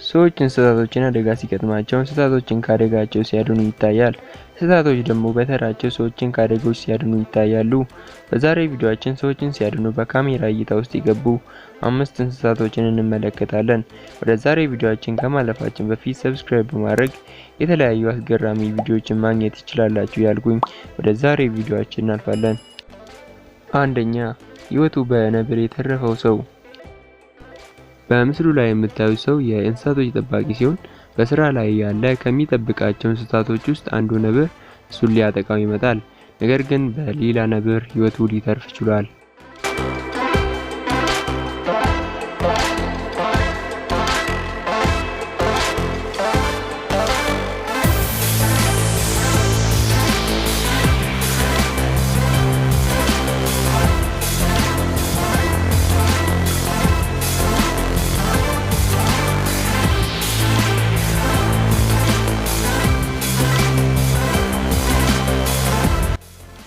ሰዎች እንስሳቶችን አደጋ ሲገጥማቸው እንስሳቶችን ካደጋቸው ሲያድኑ ይታያል። እንስሳቶች ደግሞ በተራቸው ሰዎችን ካደጎች ሲያድኑ ይታያሉ። በዛሬ ቪዲዮአችን ሰዎችን ሲያድኑ በካሜራ እይታ ውስጥ የገቡ 5 እንስሳቶችን እንመለከታለን። ወደ ዛሬ ቪዲዮአችን ከማለፋችን በፊት ሰብስክራይብ በማድረግ የተለያዩ አስገራሚ ቪዲዮዎችን ማግኘት ይችላላችሁ ያልኩኝ ወደ ዛሬ ቪዲዮአችን እናልፋለን። አንደኛ፣ ህይወቱ በነብር የተረፈው ሰው። በምስሉ ላይ የምታዩት ሰው የእንስሳቶች ጠባቂ ሲሆን በስራ ላይ ያለ ከሚጠብቃቸው እንስሳቶች ውስጥ አንዱ ነብር እሱን ሊያጠቃው ይመጣል። ነገር ግን በሌላ ነብር ህይወቱ ሊተርፍ ችሏል።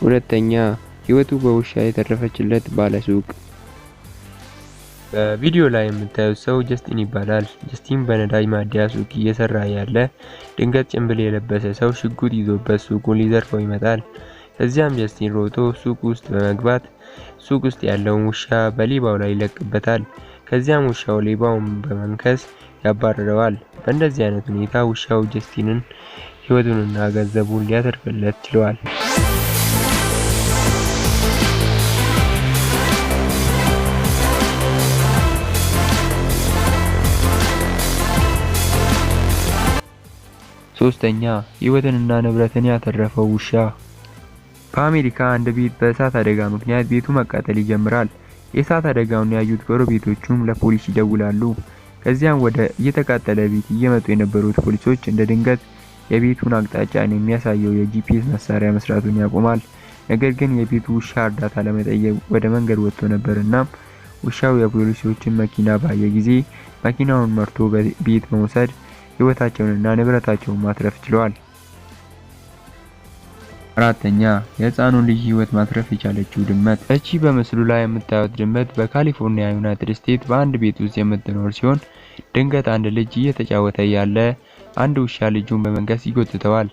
ሁለተኛ፣ ህይወቱ በውሻ የተረፈችለት ባለሱቅ። በቪዲዮ ላይ የምታዩት ሰው ጀስቲን ይባላል። ጀስቲን በነዳጅ ማደያ ሱቅ እየሰራ ያለ ድንገት ጭንብል የለበሰ ሰው ሽጉጥ ይዞበት ሱቁን ሊዘርፈው ይመጣል። ከዚያም ጀስቲን ሮጦ ሱቅ ውስጥ በመግባት ሱቅ ውስጥ ያለውን ውሻ በሌባው ላይ ይለቅበታል። ከዚያም ውሻው ሌባውን በመንከስ ያባርረዋል። በእንደዚህ አይነት ሁኔታ ውሻው ጀስቲንን ህይወቱንና ገንዘቡን ሊያተርፍለት ችሏል። ሶስተኛ፣ ህይወትንና ንብረትን ያተረፈው ውሻ። በአሜሪካ አንድ ቤት በእሳት አደጋ ምክንያት ቤቱ መቃጠል ይጀምራል። የእሳት አደጋውን ያዩት ጎረቤቶቹም ለፖሊስ ይደውላሉ። ከዚያም ወደ እየተቃጠለ ቤት እየመጡ የነበሩት ፖሊሶች እንደ ድንገት የቤቱን አቅጣጫን የሚያሳየው የጂፒኤስ መሳሪያ መስራቱን ያቆማል። ነገር ግን የቤቱ ውሻ እርዳታ ለመጠየቅ ወደ መንገድ ወጥቶ ነበርና ውሻው የፖሊሶችን መኪና ባየ ጊዜ መኪናውን መርቶ ቤት በመውሰድ ህይወታቸውንና ንብረታቸውን ማትረፍ ችለዋል። አራተኛ፣ የህፃኑን ልጅ ህይወት ማትረፍ የቻለችው ድመት። እቺ በምስሉ ላይ የምታዩት ድመት በካሊፎርኒያ ዩናይትድ ስቴትስ በአንድ ቤት ውስጥ የምትኖር ሲሆን ድንገት አንድ ልጅ እየተጫወተ ያለ አንድ ውሻ ልጁን በመንከስ ይጎትተዋል።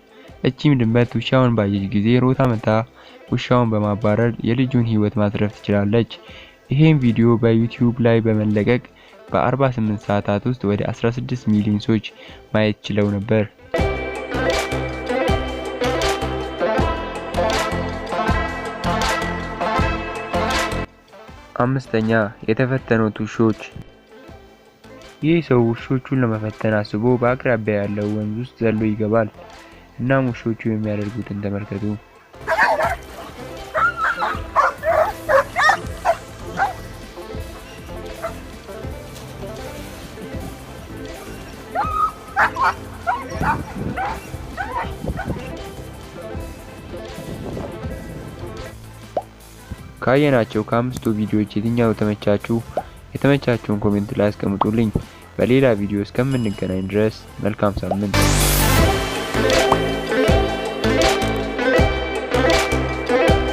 እቺም ድመት ውሻውን ባየች ጊዜ ሮጣ መታ ውሻውን በማባረር የልጁን ህይወት ማትረፍ ትችላለች። ይሄን ቪዲዮ በዩቲዩብ ላይ በመለቀቅ በ48 ሰዓታት ውስጥ ወደ 16 ሚሊዮን ሰዎች ማየት ችለው ነበር። አምስተኛ፣ የተፈተኑት ውሾች። ይህ ሰው ውሾቹን ለመፈተን አስቦ በአቅራቢያ ያለው ወንዝ ውስጥ ዘሎ ይገባል። እናም ውሾቹ የሚያደርጉትን ተመልከቱ። ካየናቸው ከአምስቱ ቪዲዮዎች የትኛው ተመቻችሁ? የተመቻችሁን ኮሜንት ላይ አስቀምጡልኝ። በሌላ ቪዲዮ እስከምንገናኝ ድረስ መልካም ሳምንት።